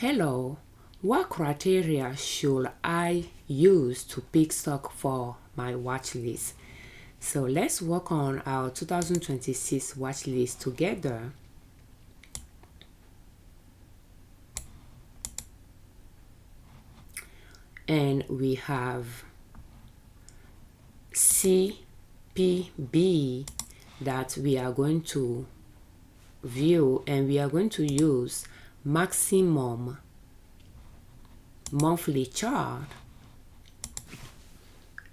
Hello, what criteria should I use to pick stock for my watch list? So let's work on our 2026 watch list together. And we have CPB that we are going to view, and we are going to use maximum monthly chart,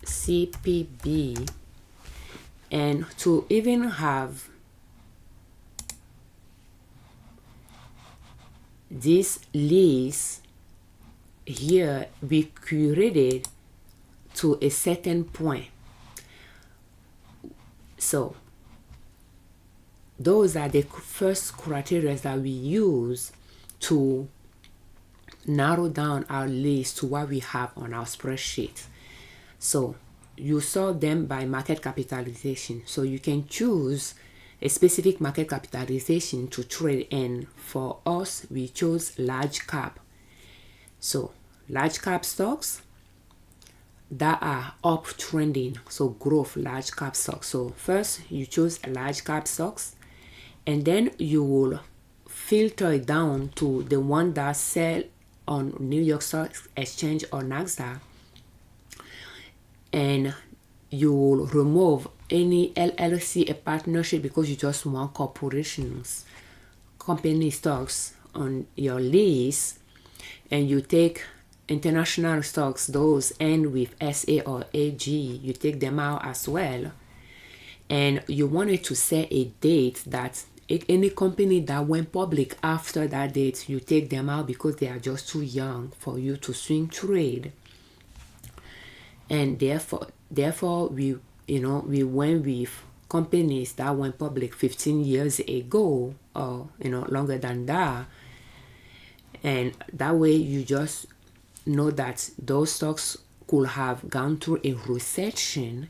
CPB, and to even have this list here be curated to a certain point. So those are the first criteria that we use to narrow down our list to what we have on our spreadsheet. So you saw them by market capitalization. So you can choose a specific market capitalization to trade in. For us, we chose large cap. So large cap stocks that are uptrending, so growth large cap stocks. So first you choose large cap stocks, and then you will filter it down to the one that sell on New York Stock Exchange or NASDAQ, and you will remove any LLC, a partnership, because you just want corporations, company stocks on your list, and you take international stocks, those end with SA or AG, you take them out as well. And you wanted to set a date that any company that went public after that date, you take them out because they are just too young for you to swing trade. And therefore we went with companies that went public 15 years ago, or longer than that. And that way you just know that those stocks could have gone through a recession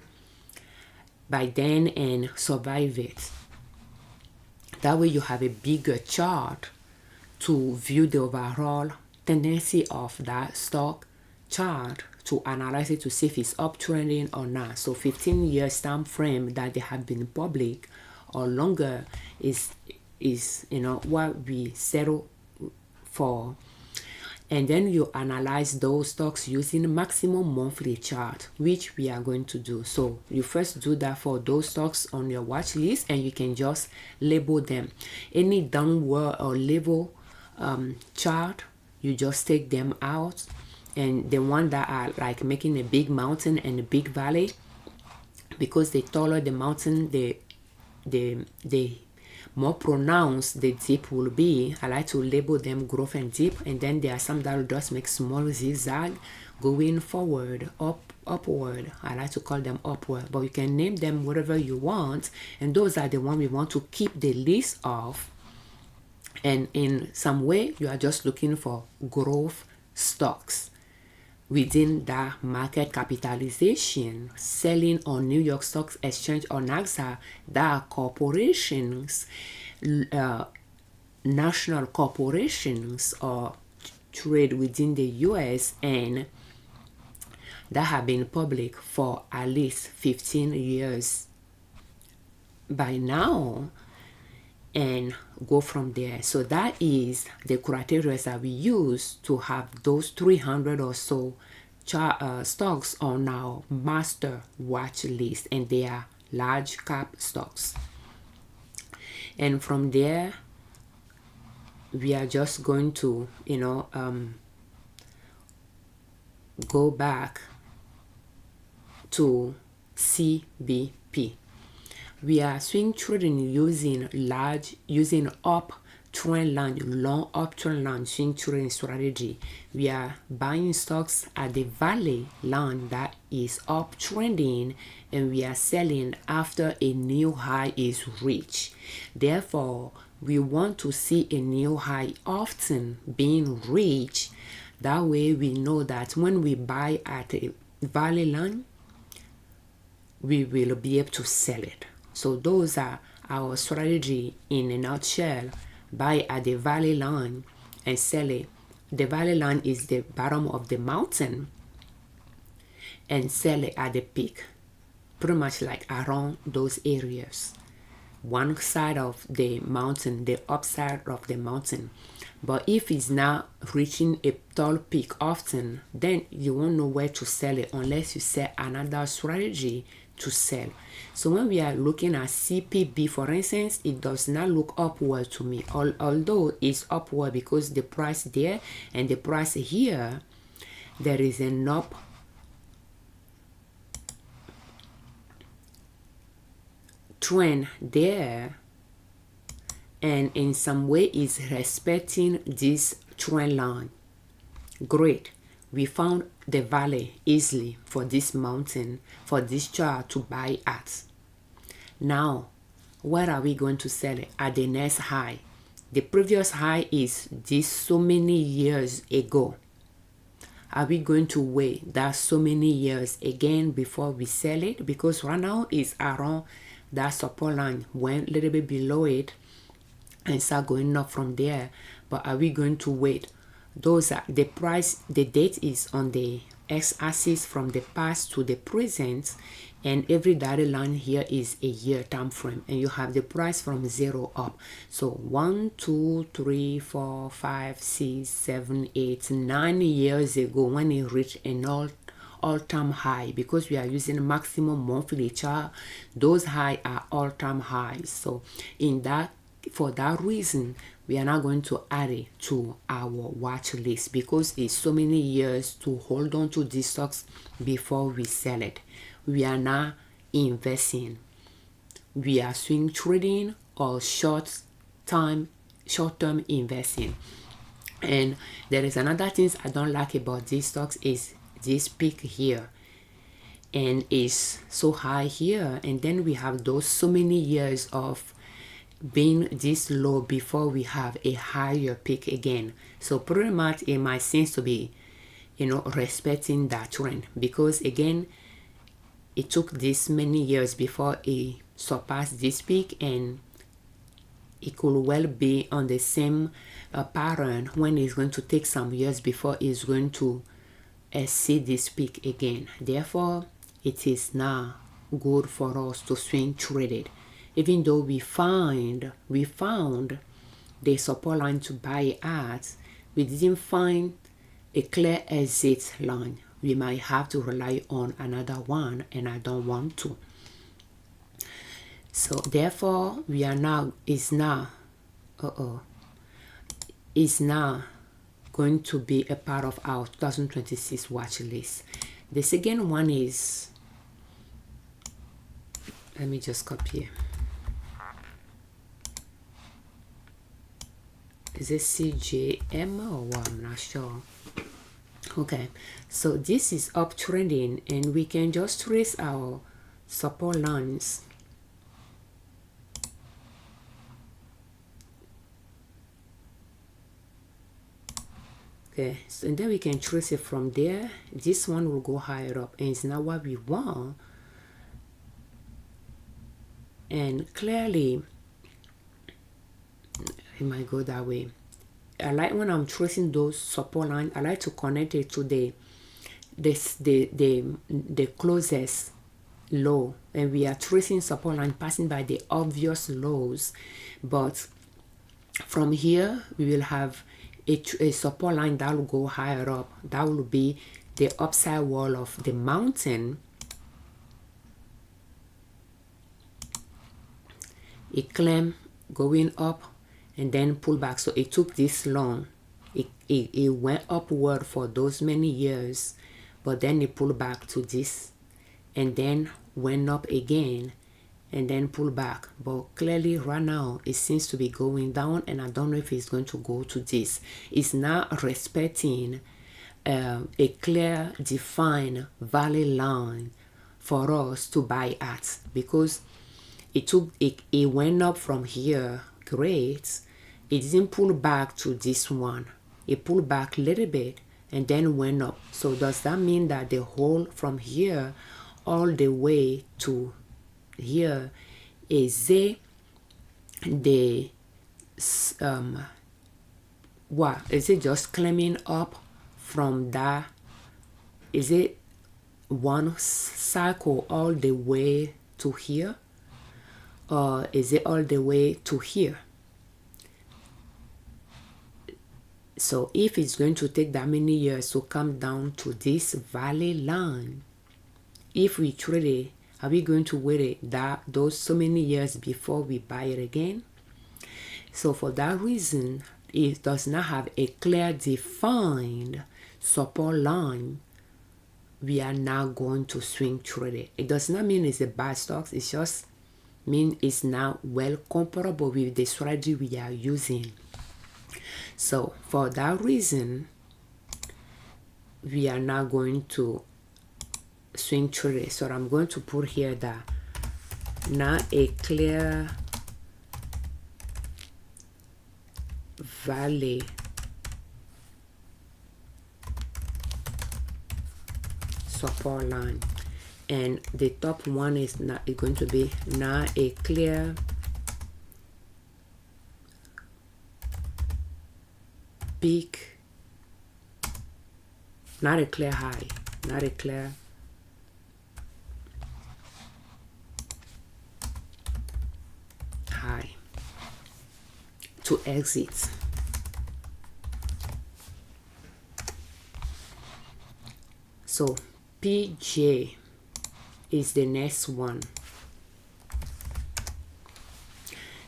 by then and survive it. That way you have a bigger chart to view the overall tendency of that stock chart, to analyze it to see if it's uptrending or not. So 15 years time frame that they have been public or longer is what we settle for. And then you analyze those stocks using maximum monthly chart, which we are going to do. So you first do that for those stocks on your watch list, and you can just label them. Any downward or level chart, you just take them out. And the one that are like making a big mountain and a big valley, because the taller the mountain, the more pronounced the dip will be. I like to label them growth and dip, and then there are some that will just make small zigzag going forward, upward. I like to call them upward, but you can name them whatever you want, and those are the ones we want to keep the list of. And in some way you are just looking for growth stocks within that market capitalization, selling on New York Stock Exchange or NASDAQ, that are corporations, national corporations, or trade within the US, and that have been public for at least 15 years by now, and go from there. So that is the criteria that we use to have those 300 or so stocks on our master watch list, and they are large cap stocks. And from there we are just going to go back to CBP. We are swing trading using uptrend line, long uptrend line swing trading strategy. We are buying stocks at the valley line that is uptrending, and we are selling after a new high is reached. Therefore, we want to see a new high often being reached. That way we know that when we buy at a valley line, we will be able to sell it. So those are our strategy in a nutshell: buy at the valley line and sell it the valley line is the bottom of the mountain, and sell it at the peak, pretty much like around those areas, one side of the mountain, the upside of the mountain. But if it's not reaching a tall peak often, then you won't know where to sell it unless you set another strategy to sell. So when we are looking at CPB, for instance, it does not look upward to me, although it's upward because the price there and the price here, there is an up trend there, and in some way is respecting this trend line. Great. We found the valley easily for this mountain, for this chart to buy at. Now, where are we going to sell it? At the next high. The previous high is this so many years ago. Are we going to wait that so many years again before we sell it? Because right now it's around that support line, went a little bit below it and start going up from there. But are we going to wait? Those are the price, the date is on the x-axis from the past to the present, and every dotted line here is a year time frame, and you have the price from 0 up. So 1 2 3 4 5 6 7 8 9 years ago, when it reached an all-time high, because we are using maximum monthly chart, those high are all-time highs. So for that reason, we are not going to add it to our watch list, because it's so many years to hold on to these stocks before we sell it. We are not investing. We are swing trading or short-term investing. And there is another thing I don't like about these stocks is this peak here, and it's so high here, and then we have those so many years of being this low before we have a higher peak again. So pretty much it might seem to be, respecting that trend, because again, it took this many years before it surpassed this peak, and it could well be on the same pattern when it's going to take some years before it's going to exceed this peak again. Therefore, it is now good for us to swing trade it. Even though we found the support line to buy at, we didn't find a clear exit line. We might have to rely on another one, and I don't want to. So therefore, is now going to be a part of our 2026 watch list. The second one is, let me just copy. Is it CJM or what? I'm not sure. Okay, so this is uptrending, and we can just trace our support lines. Okay, so and then we can trace it from there. This one will go higher up, and it's not what we want. And clearly, it might go that way. I like when I'm tracing those support lines, I like to connect it to the closest low, and we are tracing support line passing by the obvious lows. But from here, we will have a support line that will go higher up. That will be the upside wall of the mountain. A climb going up and then pull back. So it took this long. It went upward for those many years, but then it pulled back to this, and then went up again, and then pull back. But clearly right now it seems to be going down, and I don't know if it's going to go to this. It's not respecting a clear defined valley line for us to buy at, because it went up from here. Great. It didn't pull back to this one. It pulled back a little bit and then went up. So does that mean that the whole from here all the way to here is the what is it? Just climbing up from that? Is it one cycle all the way to here, or is it all the way to here? So if it's going to take that many years to come down to this valley line, if we trade it, are we going to wait those so many years before we buy it again? So for that reason, it does not have a clear defined support line. We are now going to swing trade it. It does not mean it's a bad stock. It just means it's now well comparable with the strategy we are using. So for that reason, we are now going to swing trade. So I'm going to put here that not a clear valley support line, and the top one is going to be not a clear peak, not a clear high, not a clear high to exit. So PJ is the next one.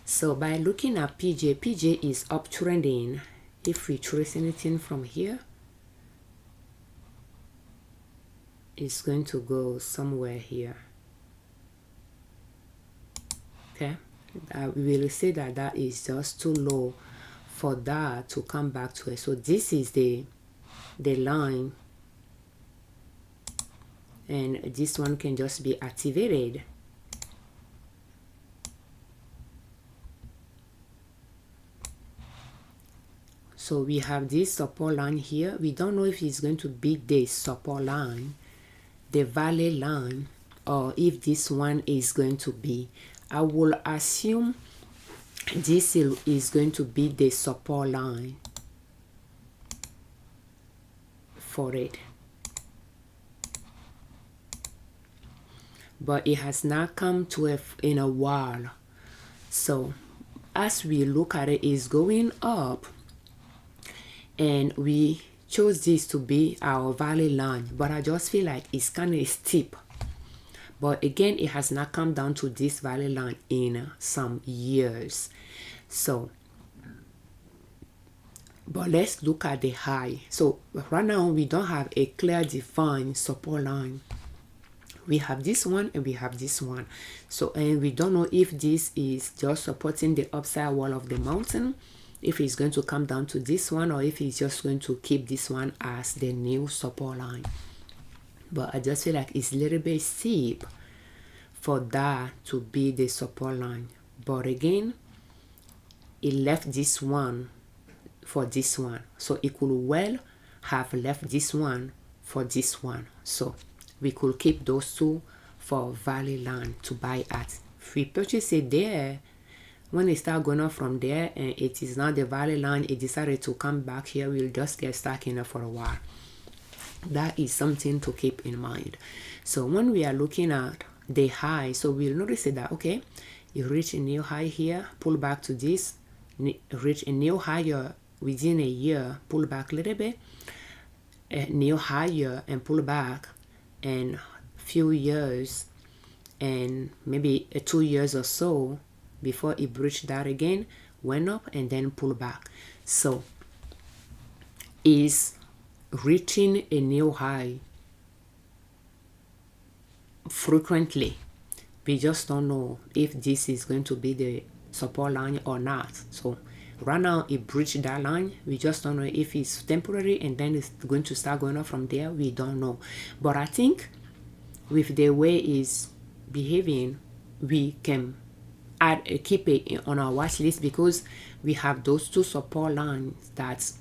So by looking at PJ is uptrending. If we trace anything from here, it's going to go somewhere here. Okay, we will say that that is just too low for that to come back to it. So this is the line, and this one can just be activated. So we have this support line here. We don't know if it's going to beat the support line, the valley line, or if this one is going to be. I will assume this is going to be the support line for it. But it has not come to it in a while. So as we look at it, it's going up. And we chose this to be our valley line, but I just feel like it's kind of steep. But again, it has not come down to this valley line in some years. So, but let's look at the high. So right now we don't have a clear defined support line. We have this one and we have this one. So, and we don't know if this is just supporting the upside wall of the mountain, if it's going to come down to this one, or if it's just going to keep this one as the new support line. But I just feel like it's a little bit steep for that to be the support line. But again, it left this one for this one, so it could well have left this one for this one. So we could keep those two for valley line to buy at. If we purchase it there, when it start going up from there and it is not the valley line, it decided to come back here, we'll just get stuck in it for a while. That is something to keep in mind. So when we are looking at the high, so we'll notice that, okay, you reach a new high here, pull back to this, reach a new higher within a year, pull back a little bit, a new higher and pull back, and few years and maybe 2 years or so before it breached that again, went up and then pull back. So is reaching a new high frequently. We just don't know if this is going to be the support line or not. So right now it breached that line. We just don't know if it's temporary and then it's going to start going up from there. We don't know. But I think with the way it's behaving, we can keep it on our watch list, because we have those two support lines that,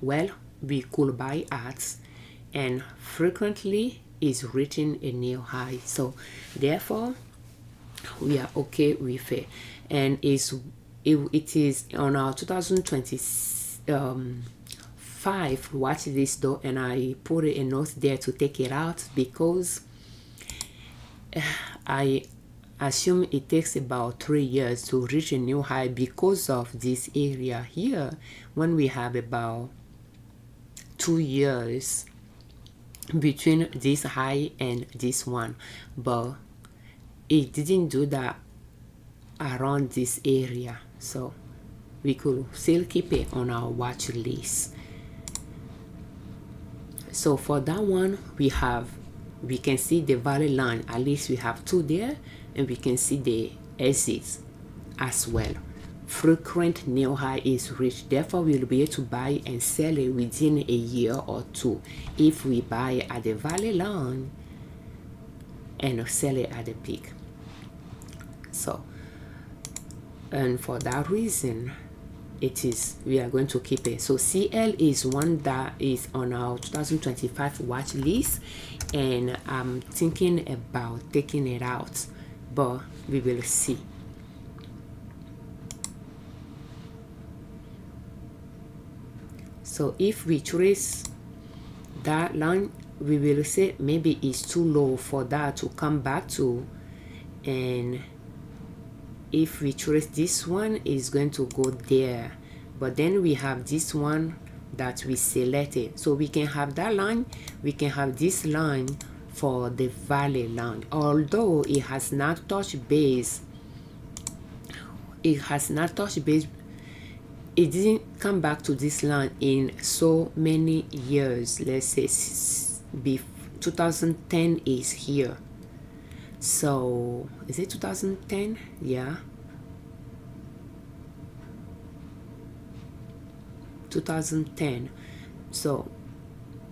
well, we could buy at, and frequently is reaching a new high. So therefore we are okay with it, and it is on our 2026 5 watch this though, and I put a note there to take it out because I assume it takes about 3 years to reach a new high because of this area here, when we have about 2 years between this high and this one. But it didn't do that around this area, so we could still keep it on our watch list. So for that one, we can see the valley line. At least we have 2 there, and we can see the exits as well. Frequent new high is reached, therefore we'll be able to buy and sell it within a year or 2 if we buy at the valley line and sell it at the peak. So, and for that reason, we are going to keep it. So CL is one that is on our 2025 watch list, and I'm thinking about taking it out, but we will see. So if we trace that line, we will say maybe it's too low for that to come back to, and if we trace this one, is going to go there. But then we have this one that we selected, so we can have that line, we can have this line for the valley line. Although it has not touched base, it didn't come back to this line in so many years. Let's say 2010 is here. So is it 2010? Yeah, 2010. So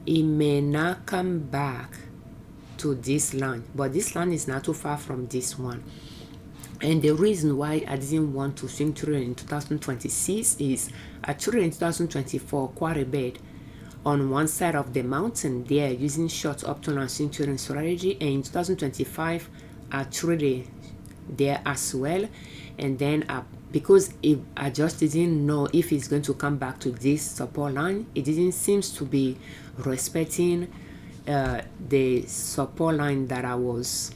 it may not come back to this line, but this line is not too far from this one. And the reason why I didn't want to swing through in 2026 is I traded in 2024 quite a bit on one side of the mountain there using short upturn and swing trading strategy, and in 2025 I traded there as well. And then because I just didn't know if it's going to come back to this support line, it didn't seem to be respecting the support line that I was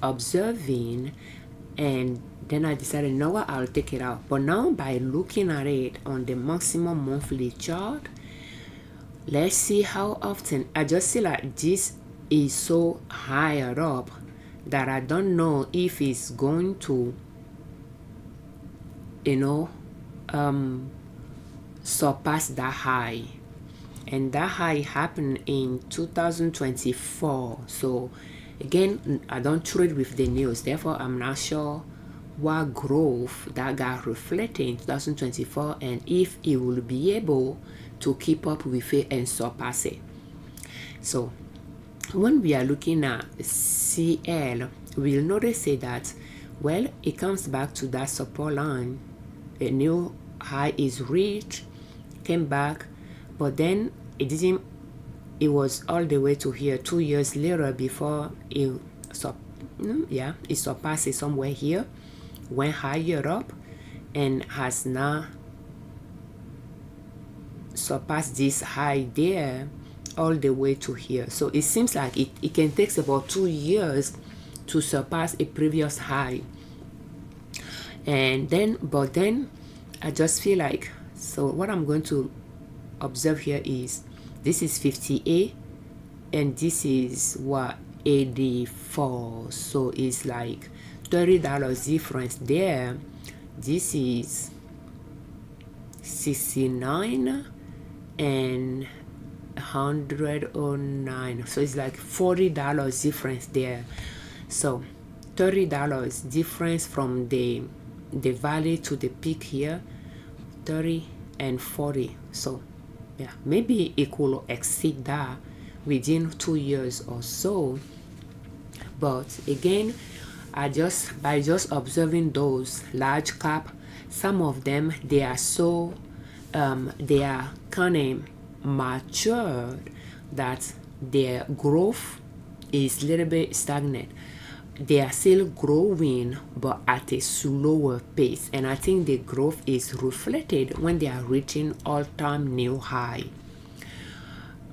observing, and then I decided, you know what, I'll take it out. But now by looking at it on the maximum monthly chart, let's see how often. I just see like this is so higher up that I don't know if it's going to, surpass that high. And that high happened in 2024. So again, I don't trade with the news, therefore I'm not sure what growth that got reflected in 2024 and if it will be able to keep up with it and surpass it. So when we are looking at CL, we'll notice that, well, it comes back to that support line. A new high is reached, came back, but then it didn't. It was all the way to here 2 years later before it surpassed it somewhere here, went higher up, and has now surpassed this high there all the way to here. So it seems like it can take about 2 years to surpass a previous high. And then, but then I just feel like, so what I'm going to observe here is this is 58 and this is what, 84. So it's like $30 difference there. This is 69 and 109, so it's like $40 difference there. So $30 difference from the valley to the peak here, 30 and 40. So yeah, maybe it could exceed that within 2 years or so. But again, by just observing those large cap, some of them, they are so they are kind of matured that their growth is a little bit stagnant. they are still growing, but at a slower pace. And I think the growth is reflected when they are reaching all-time new high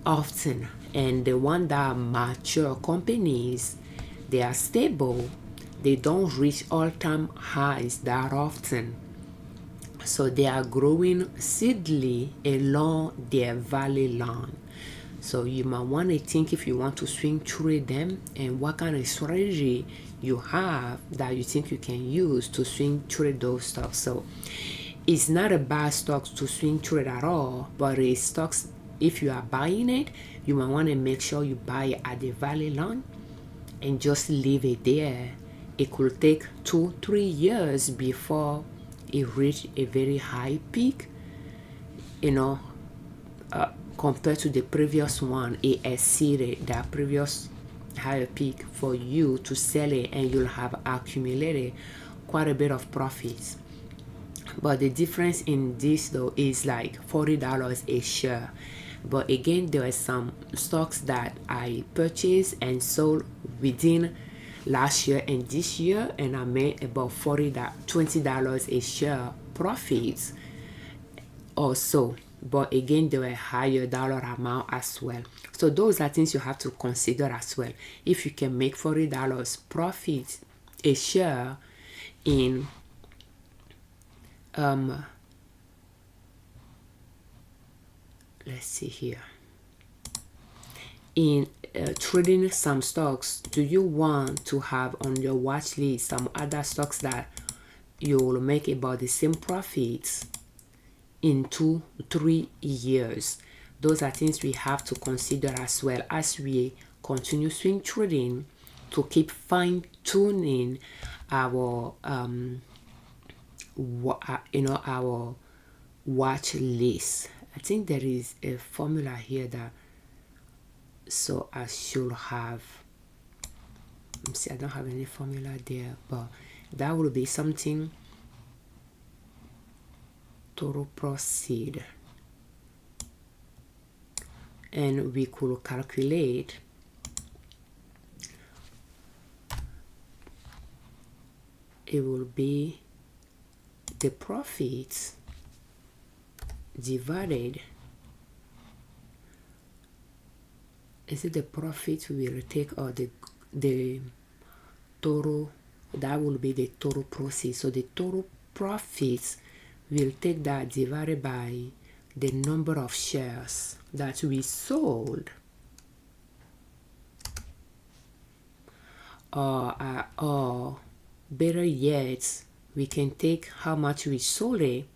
often. And the one that are mature companies, they are stable. They don't reach all-time highs that often. So they are growing steadily along their valley line. So you might want to think if you want to swing trade them and what kind of strategy you have that you think you can use to swing trade those stocks. So it's not a bad stock to swing trade at all, but it's stocks, if you are buying it, you might want to make sure you buy it at the valley line and just leave it there. It could take 2-3 years before it reach a very high peak, compared to the previous one. It exceeded that previous higher peak for you to sell it, and you'll have accumulated quite a bit of profits. But the difference in this though is like $40 a share. But again, there are some stocks that I purchased and sold within last year and this year, and I made about $20 a share profits also. But again, there were higher dollar amount as well. So those are things you have to consider as well. If you can make $40 profit a share in let's see here, in trading some stocks, do you want to have on your watch list some other stocks that you will make about the same profits in 2-3 years? Those are things we have to consider as well as we continue swing trading, to keep fine tuning our our watch list. I think there is a formula here that, so I should have, see, I don't have any formula there, but that will be something. Total proceed, and we could calculate it will be the profits divided, is it the profit we will take, or the total? That will be the total proceeds. So the total profits, we'll take that divided by the number of shares that we sold, or better yet, we can take how much we sold it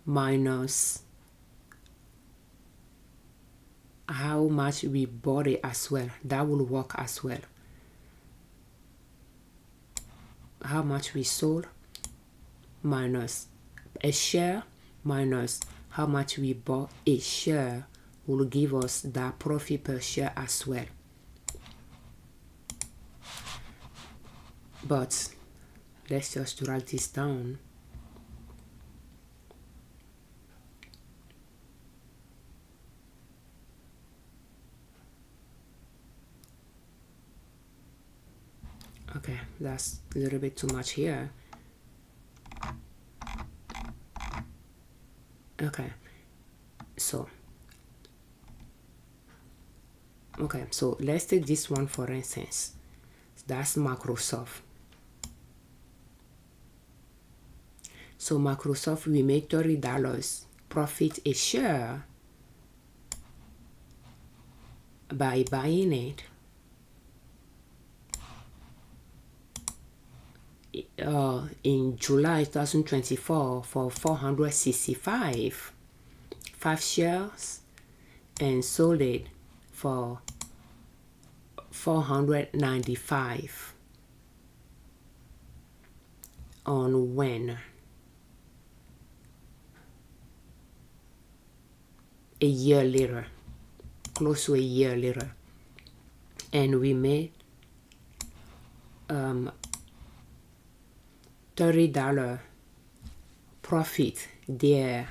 minus how much we bought it as well. That will work as well. How much we sold minus a share minus how much we bought a share will give us that profit per share as well. But let's just write this down. Okay, that's a little bit too much here. Okay, so let's take this one for instance. That's Microsoft. So Microsoft, we made $30 profit a share by buying it in July 2024 for 465 shares, and sold it for 495 on when? A year later, close to a year later, and we made $30 profit there.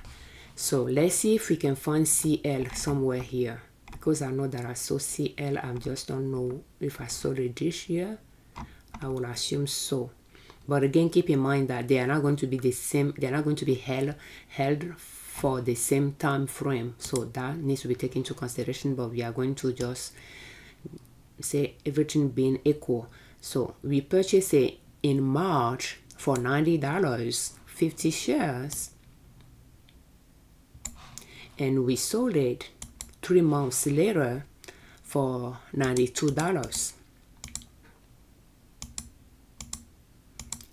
So let's see if we can find CL somewhere here, because I know that I saw CL. I just don't know if I saw it this year. I will assume so. But again, keep in mind that they are not going to be the same. They are not going to be held for the same time frame. So that needs to be taken into consideration. But we are going to just say everything being equal. So we purchased it in March for $90, 50 shares, and we sold it 3 months later for $92.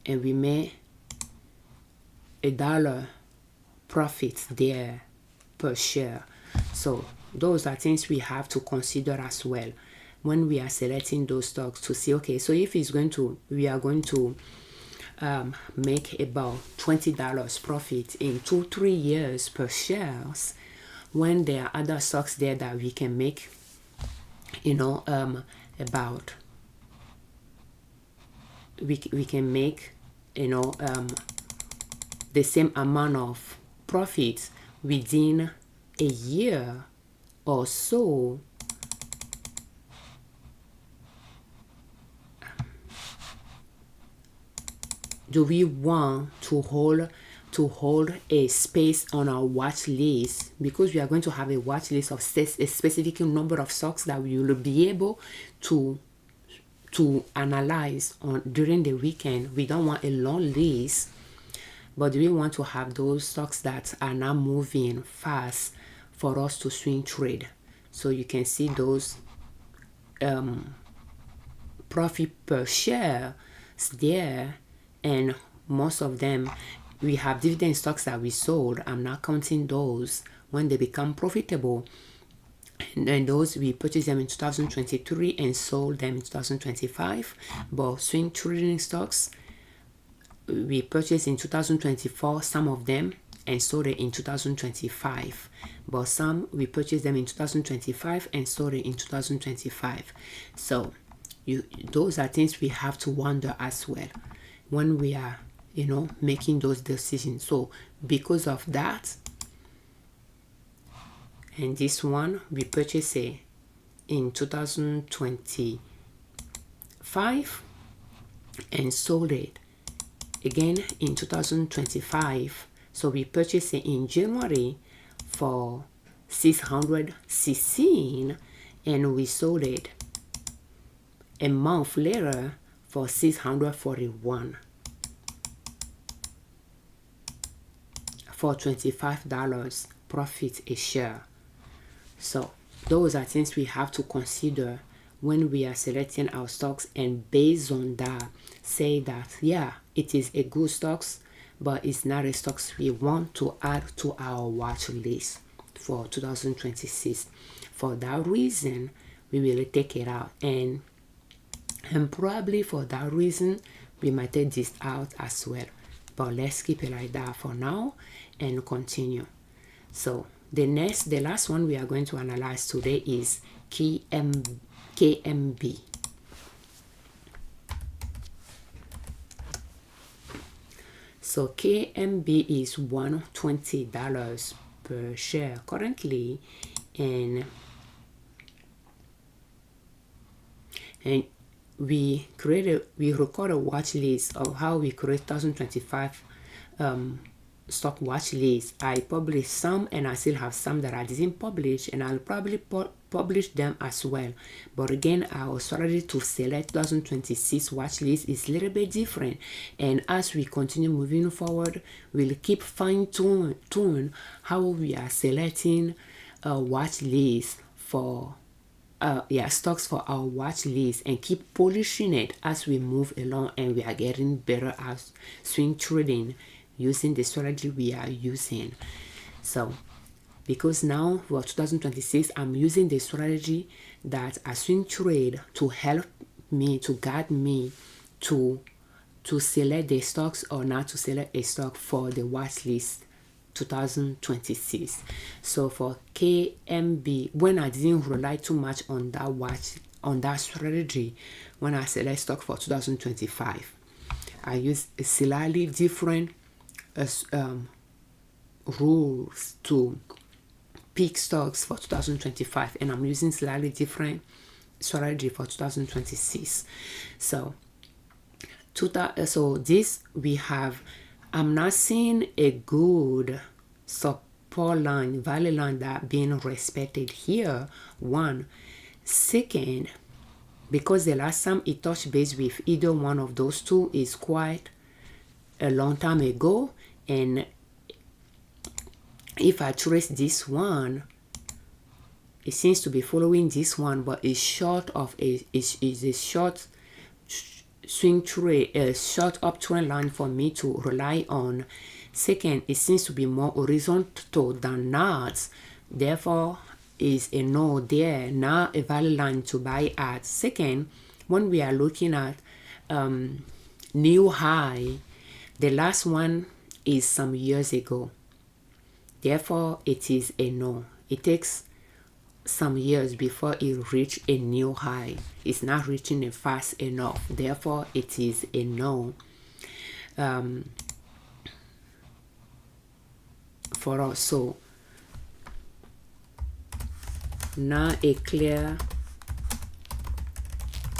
And we made $1 profit there per share. So those are things we have to consider as well when we are selecting those stocks, to see, okay, so if it's going to, we are going to make about $20 profit in 2-3 years per shares, when there are other stocks there that we can make, about we can make the same amount of profit within a year or so. Do we want to hold a space on our watch list? Because we are going to have a watch list of a specific number of stocks that we will be able to analyze on during the weekend. We don't want a long list, but do we want to have those stocks that are not moving fast for us to swing trade? So you can see those profit per share there, and most of them, we have dividend stocks that we sold. I'm not counting those when they become profitable. And then those, we purchased them in 2023 and sold them in 2025. But swing trading stocks, we purchased in 2024, some of them, and sold it in 2025. But some, we purchased them in 2025 and sold it in 2025. So those are things we have to wonder as well when we are, making those decisions. So because of that, and this one, we purchased it in 2025 and sold it again in 2025. So we purchased it in January for $616 and we sold it a month later for $641 for $25 profit a share. So those are things we have to consider when we are selecting our stocks, and based on that, say that, yeah, it is a good stocks, but it's not a stocks we want to add to our watch list for 2026. For that reason, we will take it out, and probably for that reason, we might take this out as well. But let's keep it like that for now and continue. So the last one we are going to analyze today is KMB. So KMB is $120 per share currently, and we record a watch list of how we create 2025 stock watch list. I published some, and I still have some that I didn't publish, and I'll probably publish them as well. But again, our strategy to select 2026 watch list is a little bit different, and as we continue moving forward, we'll keep fine-tune how we are selecting a watch list for stocks for our watch list, and keep polishing it as we move along, and we are getting better at swing trading using the strategy we are using. So because now for 2026, I'm using the strategy that I swing trade to help me, to guide me to select the stocks or not to select a stock for the watch list 2026. So for KMB, when I didn't rely too much on that strategy, when I select stock for 2025, I use a slightly different rules to pick stocks for 2025, and I'm using slightly different strategy for 2026. So So this we have, I'm not seeing a good support line, value line that being respected here. One. Second, because the last time it touched base with either one of those two is quite a long time ago, and if I trace this one, it seems to be following this one, but it's short of is a short swing trade, a short uptrend line for me to rely on. Second, it seems to be more horizontal than not, therefore is a no there, now a value line to buy at. Second, when we are looking at new high, the last one is some years ago, therefore it is a no. It takes some years before it reach a new high. It's not reaching it fast enough, therefore it is a no for us. So now a clear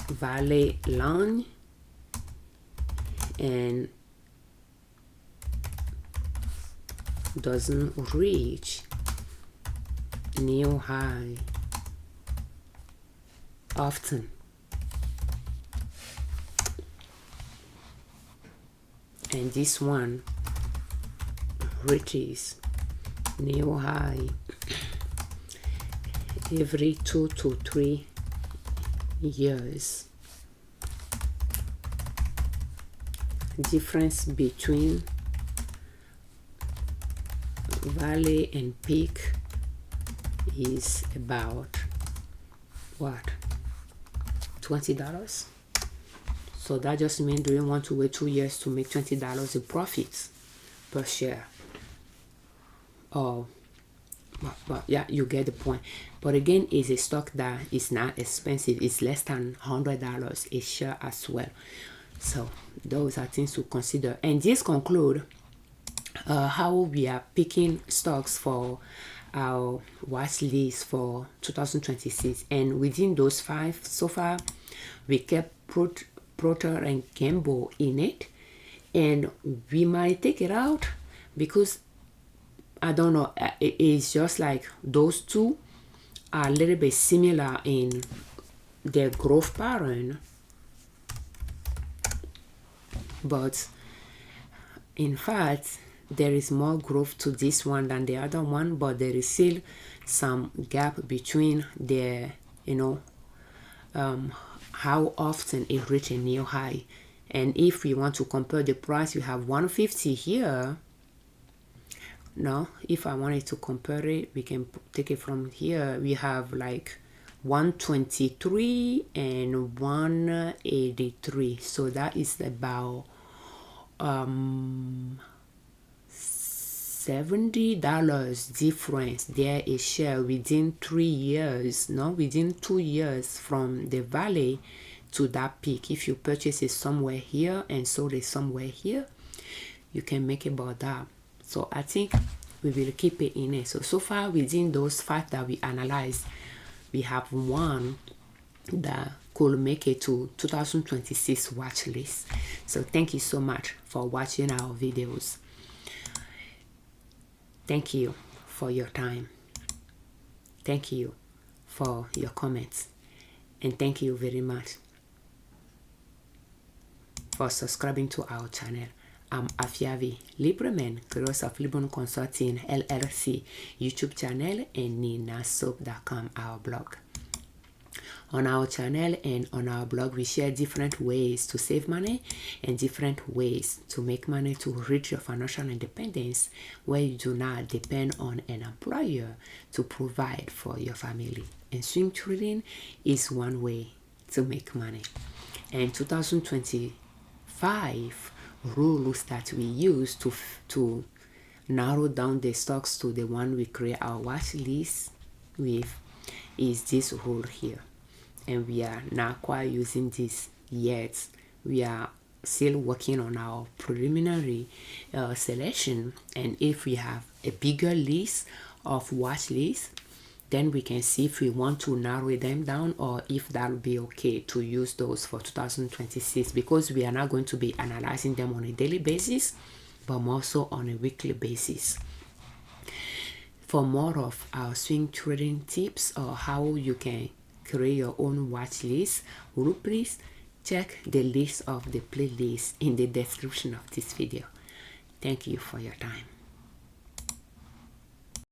valley line, and doesn't reach new high often. And this one reaches new high every 2 to 3 years. Difference between valley and peak is about what, $20. So that just means, do you want to wait 2 years to make $20 in profits per share? Oh, but yeah, you get the point. But again, it's a stock that is not expensive. It's less than $100 a share as well. So those are things to consider. And this conclude how we are picking stocks for our watch list for 2026. And within those 5 so far, we kept Procter and Gamble in it, and we might take it out because I don't know, it's just like those two are a little bit similar in their growth pattern, but in fact there is more growth to this one than the other one, but there is still some gap between their, how often it reaches a new high. And if we want to compare the price, we have 150 here. Now if I wanted to compare it, we can take it from here. We have like 123 and 183, so that is about $70 difference there is share within 3 years, within 2 years from the valley to that peak. If you purchase it somewhere here and sold it somewhere here, you can make about that. So I think we will keep it in it. So far within those 5 that we analyzed, we have one that could make it to 2026 watch list. So thank you so much for watching our videos. Thank you for your time. Thank you for your comments. And thank you very much for subscribing to our channel. I'm Afiavi Liberman, creator of Liberman Consulting L.L.C YouTube channel and ninasoap.com, our blog. On our channel and on our blog, we share different ways to save money and different ways to make money to reach your financial independence, where you do not depend on an employer to provide for your family. And swing trading is one way to make money. And 2025 rules that we use to narrow down the stocks to the one we create our watch list with is this rule here. And we are not quite using this yet. We are still working on our preliminary selection. And if we have a bigger list of watch lists, Then we can see if we want to narrow them down or if that will be okay to use those for 2026, because we are not going to be analyzing them on a daily basis, but more so on a weekly basis. For more of our swing trading tips or how you can create your own watch list, please check the list of the playlist in the description of this video. Thank you for your time.